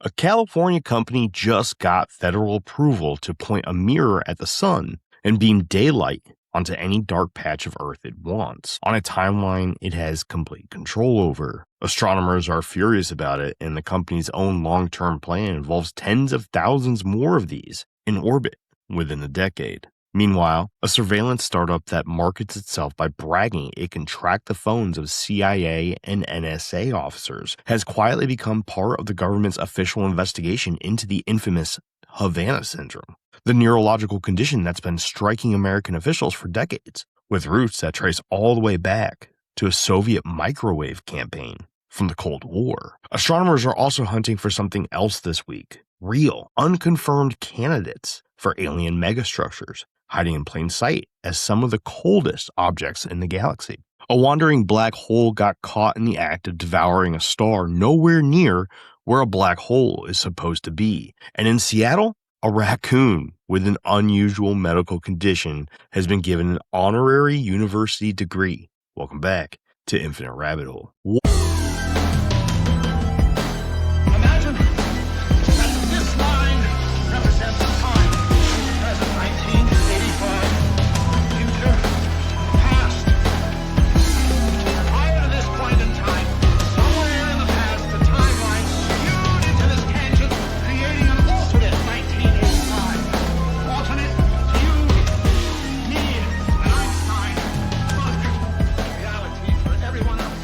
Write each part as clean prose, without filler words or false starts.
A California company just got federal approval to point a mirror at the sun and beam daylight onto any dark patch of Earth it wants, on a timeline it has complete control over. Astronomers are furious about it, and the company's own long-term plan involves tens of thousands more of these in orbit within a decade. Meanwhile, a surveillance startup that markets itself by bragging it can track the phones of CIA and NSA officers has quietly become part of the government's official investigation into the infamous Havana syndrome, the neurological condition that's been striking American officials for decades, with roots that trace all the way back to a Soviet microwave campaign from the Cold War. Astronomers are also hunting for something else this week: real, unconfirmed candidates for alien megastructures, hiding in plain sight as some of the coldest objects in the galaxy. A wandering black hole got caught in the act of devouring a star nowhere near where a black hole is supposed to be. And in Seattle, a raccoon with an unusual medical condition has been given an honorary university degree. Welcome back to Infinite Rabbit Hole. Imagine that this line represents time. Present 1985. Future. Past. Prior to this point in time, somewhere in the past, the timeline skewed into this tangent, creating an alternate 1985. Alternate you, me, and Einstein. Fuck. Reality for everyone else.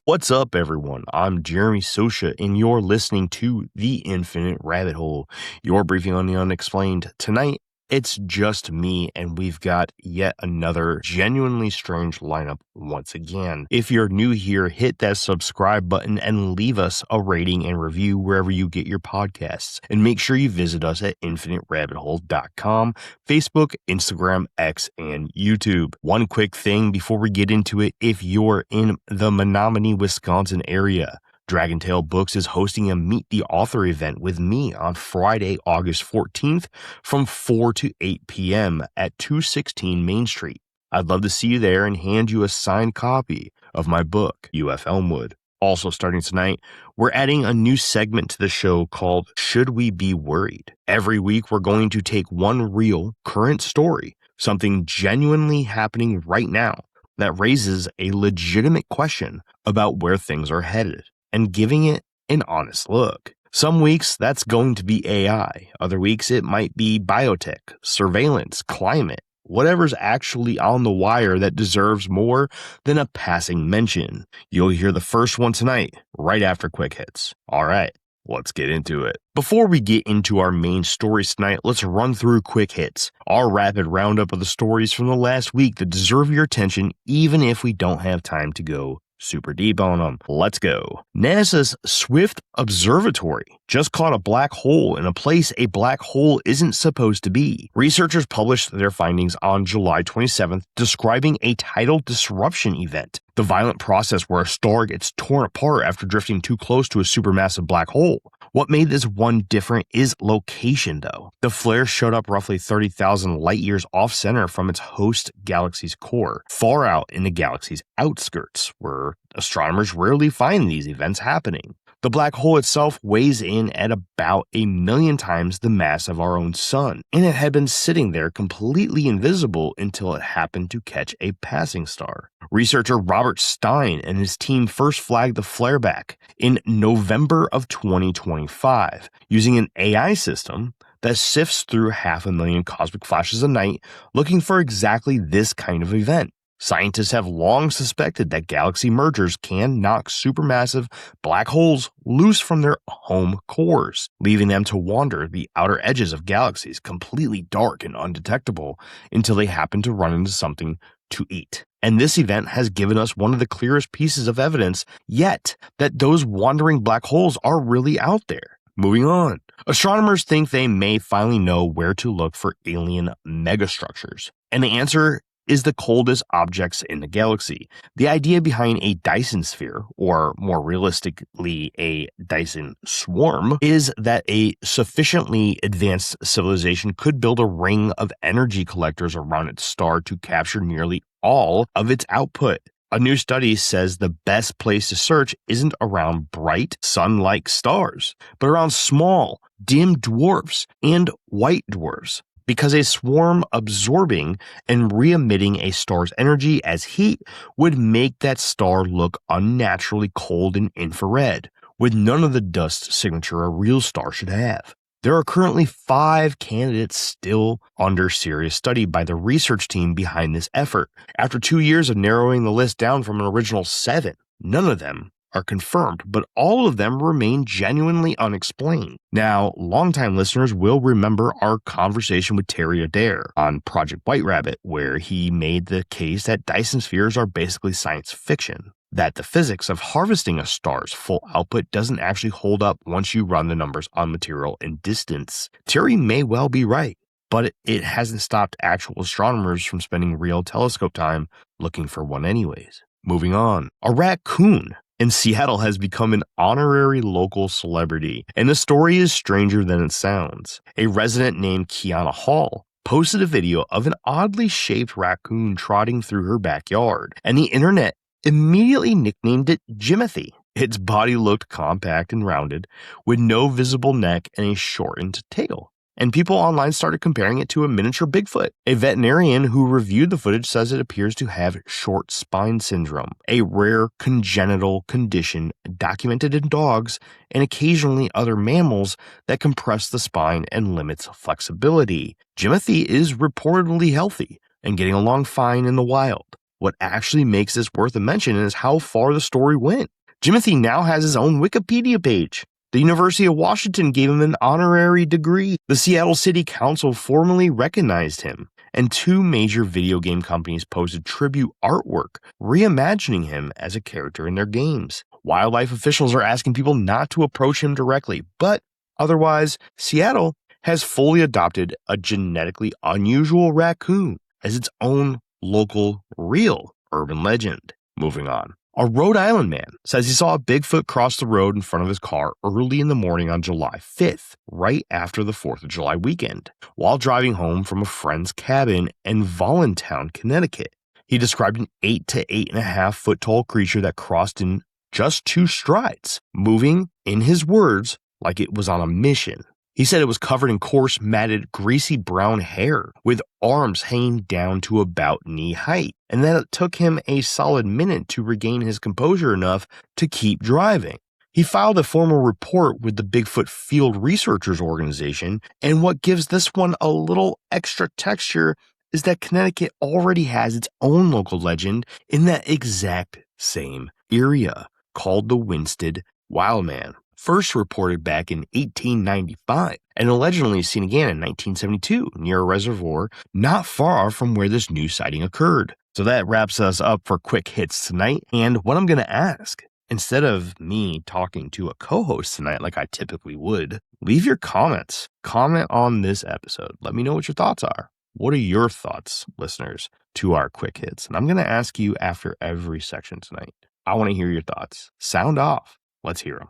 What's up, everyone? I'm Jeremy Sosha, and you're listening to The Infinite Rabbit Hole, your briefing on the unexplained. Tonight, it's just me, and we've got yet another genuinely strange lineup once again. If you're new here, hit that subscribe button and leave us a rating and review wherever you get your podcasts. And make sure you visit us at infiniterabbithole.com, Facebook, Instagram, X, and YouTube. One quick thing before we get into it: if you're in the Menominee, Wisconsin area, Dragontail Books is hosting a Meet the Author event with me on Friday, August 14th from 4 to 8 p.m. at 216 Main Street. I'd love to see you there and hand you a signed copy of my book, UF Elmwood. Also starting tonight, we're adding a new segment to the show called Should We Be Worried? Every week, we're going to take one real, current story, something genuinely happening right now that raises a legitimate question about where things are headed, and giving it an honest look. Some weeks, that's going to be AI. Other weeks, it might be biotech, surveillance, climate, whatever's actually on the wire that deserves more than a passing mention. You'll hear the first one tonight, right after Quick Hits. All right, let's get into it. Before we get into our main stories tonight, let's run through Quick Hits, our rapid roundup of the stories from the last week that deserve your attention, even if we don't have time to go super deep on them. Let's go. NASA's Swift Observatory just caught a black hole in a place a black hole isn't supposed to be. Researchers published their findings on July 27th, describing a tidal disruption event, the violent process where a star gets torn apart after drifting too close to a supermassive black hole. What made this one different is location, though. The flare showed up roughly 30,000 light years off-center from its host galaxy's core, far out in the galaxy's outskirts, where astronomers rarely find these events happening. The black hole itself weighs in at about 1,000,000 times the mass of our own sun, and it had been sitting there completely invisible until it happened to catch a passing star. Researcher Robert Stein and his team first flagged the flare back in November of 2025 using an AI system that sifts through 500,000 cosmic flashes a night looking for exactly this kind of event. Scientists have long suspected that galaxy mergers can knock supermassive black holes loose from their home cores, leaving them to wander the outer edges of galaxies completely dark and undetectable until they happen to run into something to eat. And this event has given us one of the clearest pieces of evidence yet that those wandering black holes are really out there. Moving on. Astronomers think they may finally know where to look for alien megastructures. And the answer is the coldest objects in the galaxy. The idea behind a Dyson sphere, or more realistically, a Dyson swarm, is that a sufficiently advanced civilization could build a ring of energy collectors around its star to capture nearly all of its output. A new study says the best place to search isn't around bright, sun-like stars, but around small, dim dwarfs and white dwarfs, because a swarm absorbing and re-emitting a star's energy as heat would make that star look unnaturally cold and infrared, with none of the dust signature a real star should have. There are currently 5 candidates still under serious study by the research team behind this effort. After 2 years of narrowing the list down from an original 7, none of them are confirmed, but all of them remain genuinely unexplained. Now, longtime listeners will remember our conversation with Terry Adair on Project White Rabbit, where he made the case that Dyson spheres are basically science fiction, that the physics of harvesting a star's full output doesn't actually hold up once you run the numbers on material and distance. Terry may well be right, but it hasn't stopped actual astronomers from spending real telescope time looking for one anyways. Moving on, a raccoon in Seattle has become an honorary local celebrity, and the story is stranger than it sounds. A resident named Kiana Hall posted a video of an oddly shaped raccoon trotting through her backyard, and the internet immediately nicknamed it Jimothy. Its body looked compact and rounded, with no visible neck and a shortened tail. And people online started comparing it to a miniature Bigfoot. A veterinarian who reviewed the footage says it appears to have short spine syndrome, a rare congenital condition documented in dogs and occasionally other mammals that compress the spine and limits flexibility. Jimothy is reportedly healthy and getting along fine in the wild. What actually makes this worth a mention is how far the story went. Jimothy now has his own Wikipedia page. The University of Washington gave him an honorary degree. The Seattle City Council formally recognized him, and 2 major video game companies posted tribute artwork reimagining him as a character in their games. Wildlife officials are asking people not to approach him directly, but otherwise, Seattle has fully adopted a genetically unusual raccoon as its own local, real urban legend. Moving on. A Rhode Island man says he saw a Bigfoot cross the road in front of his car early in the morning on July 5th, right after the 4th of July weekend, while driving home from a friend's cabin in Voluntown, Connecticut. He described an 8 to 8.5 foot tall creature that crossed in just 2 strides, moving, in his words, like it was on a mission. He said it was covered in coarse, matted, greasy brown hair, with arms hanging down to about knee height, and that it took him a solid minute to regain his composure enough to keep driving. He filed a formal report with the Bigfoot Field Researchers Organization, and what gives this one a little extra texture is that Connecticut already has its own local legend in that exact same area, called the Winsted Wildman. First reported back in 1895 and allegedly seen again in 1972 near a reservoir not far from where this new sighting occurred. So that wraps us up for Quick Hits tonight. And what I'm going to ask, instead of me talking to a co-host tonight like I typically would, leave your comments. Comment on this episode. Let me know what your thoughts are. What are your thoughts, listeners, to our Quick Hits? And I'm going to ask you after every section tonight. I want to hear your thoughts. Sound off. Let's hear them.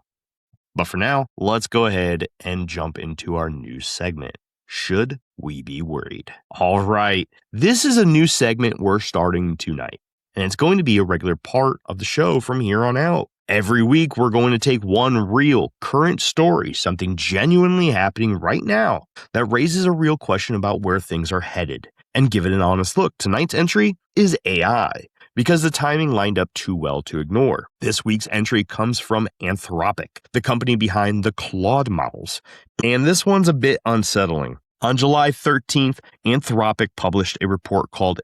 But for now, let's go ahead and jump into our new segment. Should we be worried? All right, this is a new segment we're starting tonight, and it's going to be a regular part of the show from here on out. Every week, we're going to take one real current story, something genuinely happening right now that raises a real question about where things are headed, and give it an honest look. Tonight's entry is AI, because the timing lined up too well to ignore. This week's entry comes from Anthropic, the company behind the Claude models, and this one's a bit unsettling. On July 13th, Anthropic published a report called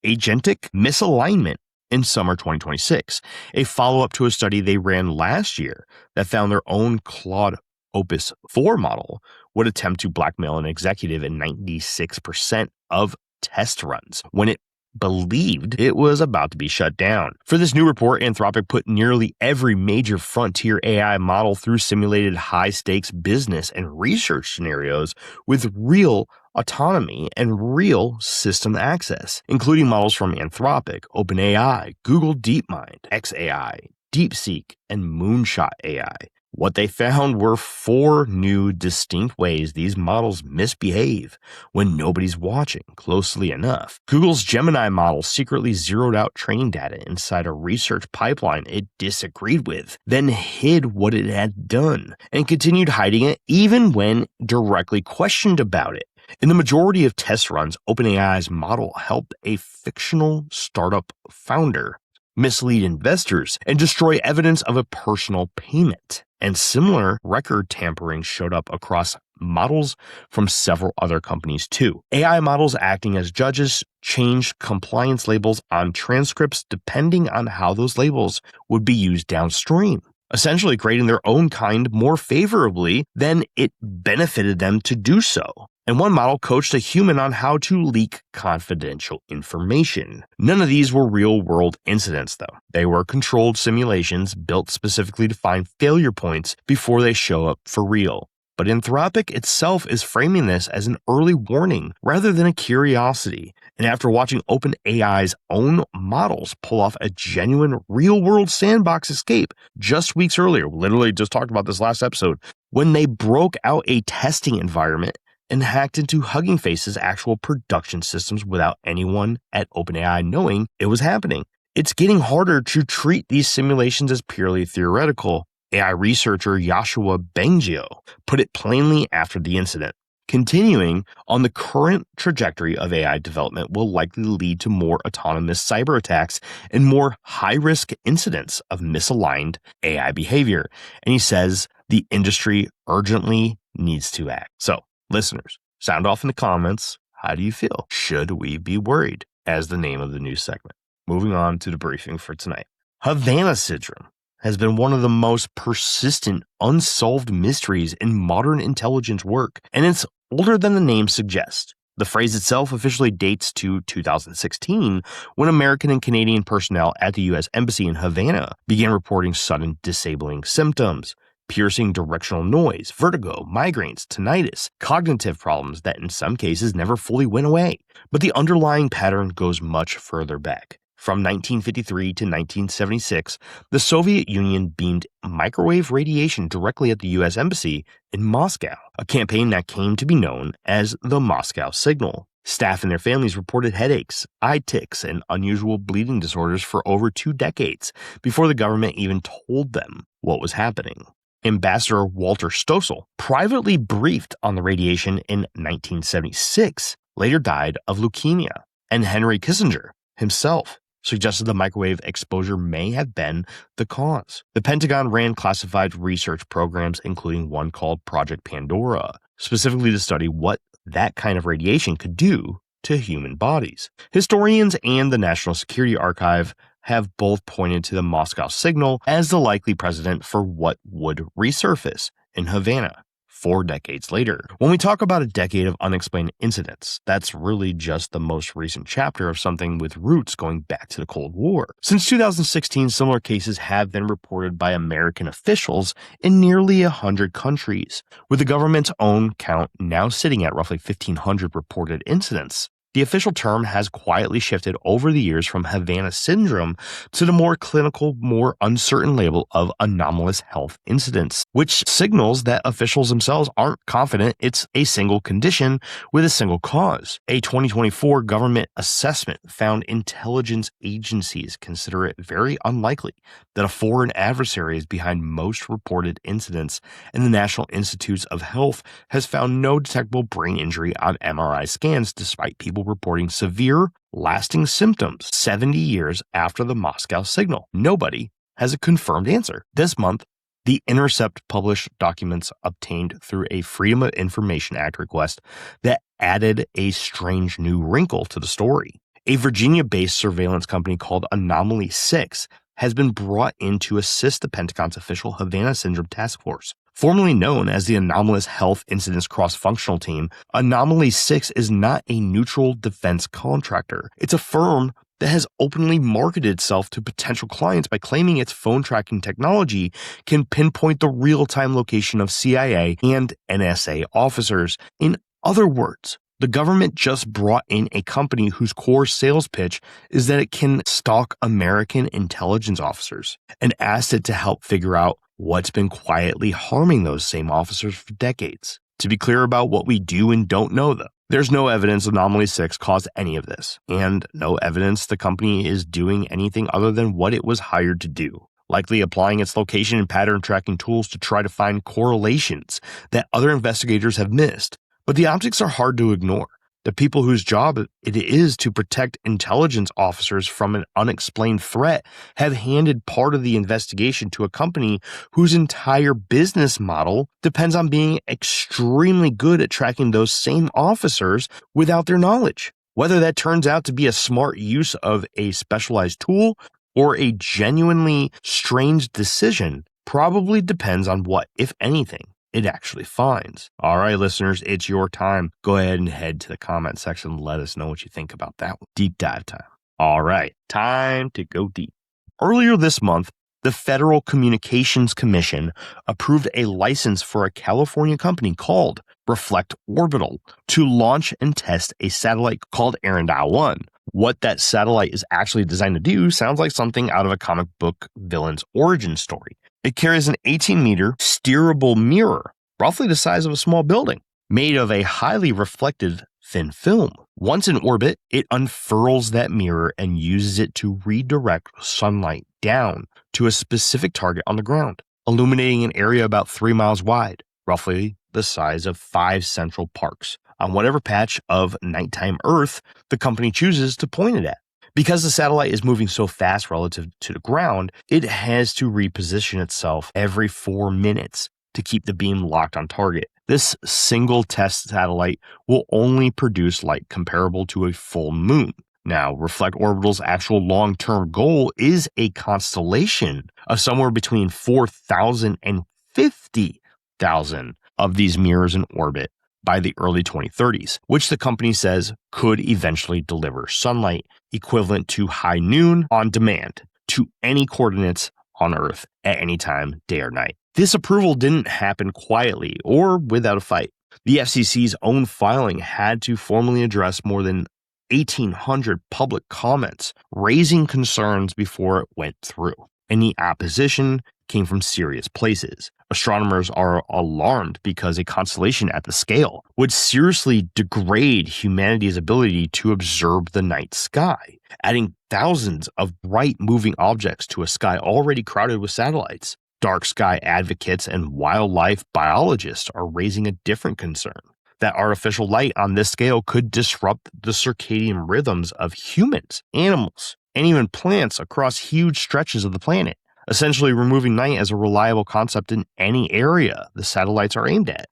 Agentic Misalignment in summer 2026, a follow-up to a study they ran last year that found their own Claude Opus 4 model would attempt to blackmail an executive in 96% of test runs when it believed it was about to be shut down. For this new report, Anthropic put nearly every major frontier AI model through simulated high-stakes business and research scenarios with real autonomy and real system access, including models from Anthropic, OpenAI, Google DeepMind, xAI, DeepSeek, and Moonshot AI. What they found were 4 new distinct ways these models misbehave when nobody's watching closely enough. Google's Gemini model secretly zeroed out training data inside a research pipeline it disagreed with, then hid what it had done, and continued hiding it even when directly questioned about it. In the majority of test runs, OpenAI's model helped a fictional startup founder mislead investors and destroy evidence of a personal payment. And similar record tampering showed up across models from several other companies too. AI models acting as judges changed compliance labels on transcripts depending on how those labels would be used downstream, essentially grading their own kind more favorably than it benefited them to do so. And one model coached a human on how to leak confidential information. None of these were real-world incidents, though. They were controlled simulations built specifically to find failure points before they show up for real. But Anthropic itself is framing this as an early warning rather than a curiosity. And after watching OpenAI's own models pull off a genuine real-world sandbox escape just weeks earlier, literally just talked about this last episode, when they broke out a testing environment and hacked into Hugging Face's actual production systems without anyone at OpenAI knowing it was happening. It's getting harder to treat these simulations as purely theoretical. AI researcher Yoshua Bengio put it plainly after the incident. Continuing on the current trajectory of AI development will likely lead to more autonomous cyber attacks and more high-risk incidents of misaligned AI behavior. And he says the industry urgently needs to act. So, listeners, sound off in the comments. How do you feel? Should we be worried? As the name of the news segment. Moving on to the briefing for tonight. Havana syndrome has been one of the most persistent unsolved mysteries in modern intelligence work, and it's older than the name suggests. The phrase itself officially dates to 2016, when American and Canadian personnel at the U.S. Embassy in Havana began reporting sudden disabling symptoms, piercing directional noise, vertigo, migraines, tinnitus, cognitive problems that in some cases never fully went away. But the underlying pattern goes much further back. From 1953 to 1976, the Soviet Union beamed microwave radiation directly at the U.S. Embassy in Moscow, a campaign that came to be known as the Moscow Signal. Staff and their families reported headaches, eye tics, and unusual bleeding disorders for over 2 decades before the government even told them what was happening. Ambassador Walter Stossel, privately briefed on the radiation in 1976, later died of leukemia, and Henry Kissinger himself suggested the microwave exposure may have been the cause. The Pentagon ran classified research programs, including one called Project Pandora, specifically to study what that kind of radiation could do to human bodies. Historians and the National Security Archive have both pointed to the Moscow Signal as the likely precedent for what would resurface in Havana 4 decades later. When we talk about a decade of unexplained incidents, that's really just the most recent chapter of something with roots going back to the Cold War. Since 2016, similar cases have been reported by American officials in nearly 100 countries, with the government's own count now sitting at roughly 1,500 reported incidents. The official term has quietly shifted over the years from Havana syndrome to the more clinical, more uncertain label of anomalous health incidents, which signals that officials themselves aren't confident it's a single condition with a single cause. A 2024 government assessment found intelligence agencies consider it very unlikely that a foreign adversary is behind most reported incidents, and the National Institutes of Health has found no detectable brain injury on MRI scans despite people reporting severe, lasting symptoms 70 years after the Moscow Signal. Nobody has a confirmed answer. This month, The Intercept published documents obtained through a Freedom of Information Act request that added a strange new wrinkle to the story. A Virginia-based surveillance company called Anomaly 6 has been brought in to assist the Pentagon's official Havana Syndrome Task Force. Formerly known as the Anomalous Health Incidents Cross-Functional Team, Anomaly 6 is not a neutral defense contractor. It's a firm that has openly marketed itself to potential clients by claiming its phone tracking technology can pinpoint the real-time location of CIA and NSA officers. In other words, the government just brought in a company whose core sales pitch is that it can stalk American intelligence officers and asked it to help figure out what's been quietly harming those same officers for decades. To be clear about what we do and don't know, though, there's no evidence Anomaly 6 caused any of this, and no evidence the company is doing anything other than what it was hired to do, likely applying its location and pattern tracking tools to try to find correlations that other investigators have missed. But the optics are hard to ignore. The people whose job it is to protect intelligence officers from an unexplained threat have handed part of the investigation to a company whose entire business model depends on being extremely good at tracking those same officers without their knowledge. Whether that turns out to be a smart use of a specialized tool or a genuinely strange decision probably depends on what, if anything, it actually finds. All right, listeners, it's your time. Go ahead and head to the comment section and let us know what you think about that one. Deep dive time. All right, time to go deep. Earlier this month, the Federal Communications Commission approved a license for a California company called Reflect Orbital to launch and test a satellite called Arendelle 1. What that satellite is actually designed to do sounds like something out of a comic book villain's origin story. It carries an 18-meter steerable mirror, roughly the size of a small building, made of a highly reflective thin film. Once in orbit, it unfurls that mirror and uses it to redirect sunlight down to a specific target on the ground, illuminating an area about 3 miles wide, roughly the size of 5 central parks, on whatever patch of nighttime Earth the company chooses to point it at. Because the satellite is moving so fast relative to the ground, it has to reposition itself every 4 minutes to keep the beam locked on target. This single test satellite will only produce light comparable to a full moon. Now, Reflect Orbital's actual long-term goal is a constellation of somewhere between 4,000 and 50,000 of these mirrors in orbit by the early 2030s, which the company says could eventually deliver sunlight equivalent to high noon on demand to any coordinates on Earth at any time, day or night. This approval didn't happen quietly or without a fight. The FCC's own filing had to formally address more than 1,800 public comments, raising concerns before it went through. And the opposition came from serious places. Astronomers are alarmed because a constellation at the scale would seriously degrade humanity's ability to observe the night sky, adding thousands of bright moving objects to a sky already crowded with satellites. Dark sky advocates and wildlife biologists are raising a different concern, that artificial light on this scale could disrupt the circadian rhythms of humans, animals, and even plants across huge stretches of the planet, essentially removing night as a reliable concept in any area the satellites are aimed at.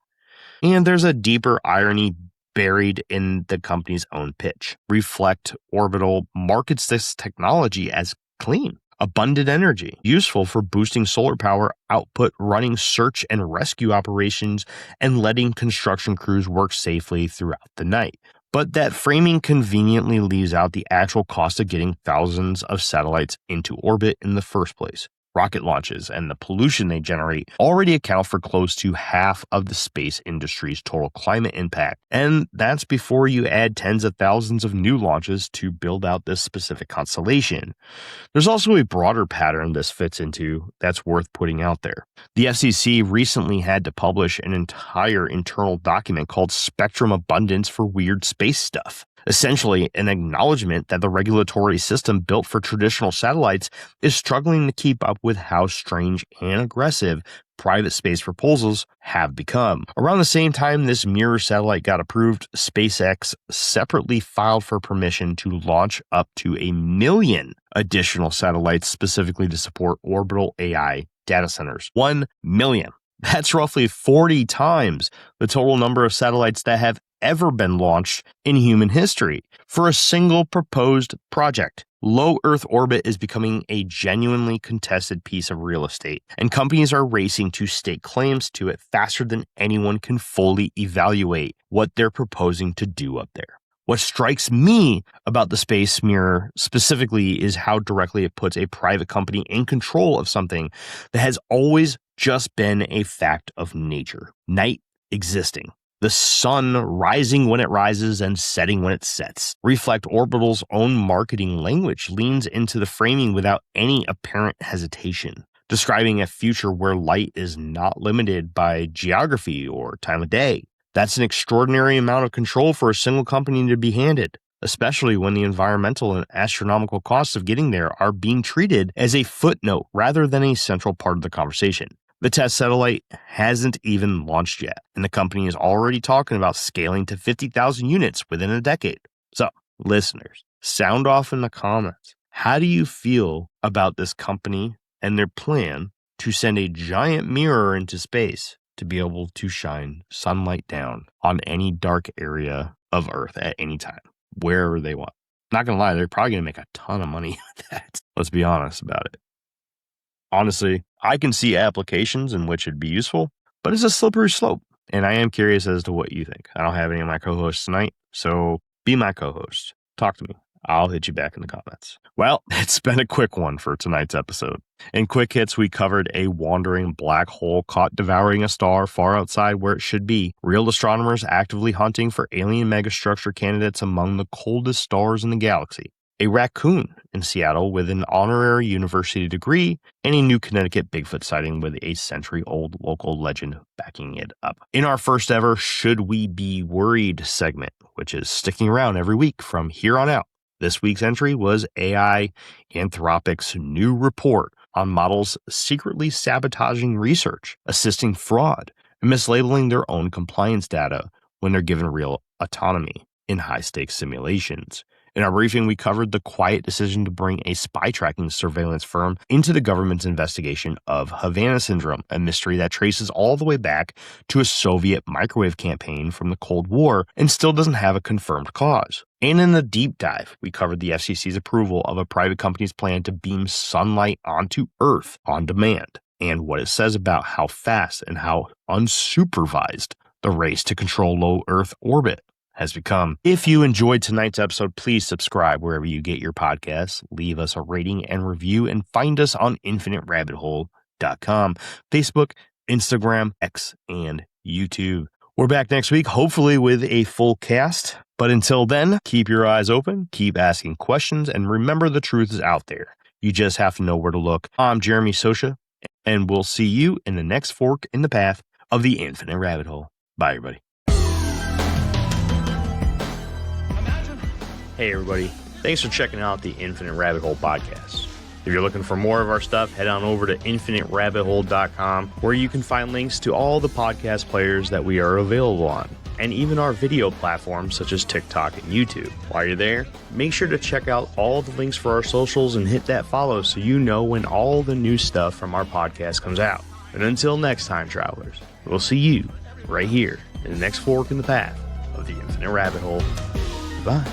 And there's a deeper irony buried in the company's own pitch. Reflect Orbital markets this technology as clean, abundant energy, useful for boosting solar power output, running search and rescue operations, and letting construction crews work safely throughout the night. But that framing conveniently leaves out the actual cost of getting thousands of satellites into orbit in the first place. Rocket launches and the pollution they generate already account for close to half of the space industry's total climate impact. And that's before you add tens of thousands of new launches to build out this specific constellation. There's also a broader pattern this fits into that's worth putting out there. The FCC recently had to publish an entire internal document called Spectrum Abundance for Weird Space Stuff. Essentially, an acknowledgement that the regulatory system built for traditional satellites is struggling to keep up with how strange and aggressive private space proposals have become. Around the same time this mirror satellite got approved, SpaceX separately filed for permission to launch up to 1 million additional satellites specifically to support orbital AI data centers. 1 million. That's roughly 40 times the total number of satellites that have ever been launched in human history for a single proposed project. Low Earth orbit is becoming a genuinely contested piece of real estate, and companies are racing to stake claims to it faster than anyone can fully evaluate what they're proposing to do up there. What strikes me about the space mirror specifically is how directly it puts a private company in control of something that has always just been a fact of nature. Night existing. The sun rising when it rises and setting when it sets. Reflect Orbital's own marketing language leans into the framing without any apparent hesitation, describing a future where light is not limited by geography or time of day. That's an extraordinary amount of control for a single company to be handed, especially when the environmental and astronomical costs of getting there are being treated as a footnote rather than a central part of the conversation. The test satellite hasn't even launched yet, and the company is already talking about scaling to 50,000 units within a decade. So, listeners, sound off in the comments. How do you feel about this company and their plan to send a giant mirror into space to be able to shine sunlight down on any dark area of Earth at any time, wherever they want? Not gonna lie, they're probably gonna make a ton of money with that. Let's be honest about it. Honestly, I can see applications in which it'd be useful, but it's a slippery slope, and I am curious as to what you think. I don't have any of my co-hosts tonight, so be my co-host. Talk to me. I'll hit you back in the comments. Well, it's been a quick one for tonight's episode. In Quick Hits, we covered a wandering black hole caught devouring a star far outside where it should be, real astronomers actively hunting for alien megastructure candidates among the coldest stars in the galaxy, a raccoon in Seattle with an honorary university degree, and a new Connecticut Bigfoot sighting with a century-old local legend backing it up. In our first ever Should We Be Worried segment, which is sticking around every week from here on out, this week's entry was AI Anthropic's new report on models secretly sabotaging research, assisting fraud, and mislabeling their own compliance data when they're given real autonomy in high-stakes simulations. In our briefing, we covered the quiet decision to bring a spy tracking surveillance firm into the government's investigation of Havana syndrome, a mystery that traces all the way back to a Soviet microwave campaign from the Cold War and still doesn't have a confirmed cause. And in the deep dive, we covered the FCC's approval of a private company's plan to beam sunlight onto Earth on demand, and what it says about how fast and how unsupervised the race to control low Earth orbit has become. If you enjoyed tonight's episode, please subscribe wherever you get your podcasts, leave us a rating and review, and find us on infiniterabbithole.com, Facebook, Instagram, X, and YouTube. We're back next week, hopefully with a full cast. But until then, keep your eyes open, keep asking questions, and remember the truth is out there. You just have to know where to look. I'm Jeremy Sosha, and we'll see you in the next fork in the path of the infinite rabbit hole. Bye, everybody. Hey, everybody. Thanks for checking out the Infinite Rabbit Hole podcast. If you're looking for more of our stuff, head on over to infiniterabbithole.com, where you can find links to all the podcast players that we are available on, and even our video platforms such as TikTok and YouTube. While you're there, make sure to check out all the links for our socials and hit that follow so you know when all the new stuff from our podcast comes out. And until next time, travelers, we'll see you right here in the next fork in the path of the Infinite Rabbit Hole. Goodbye.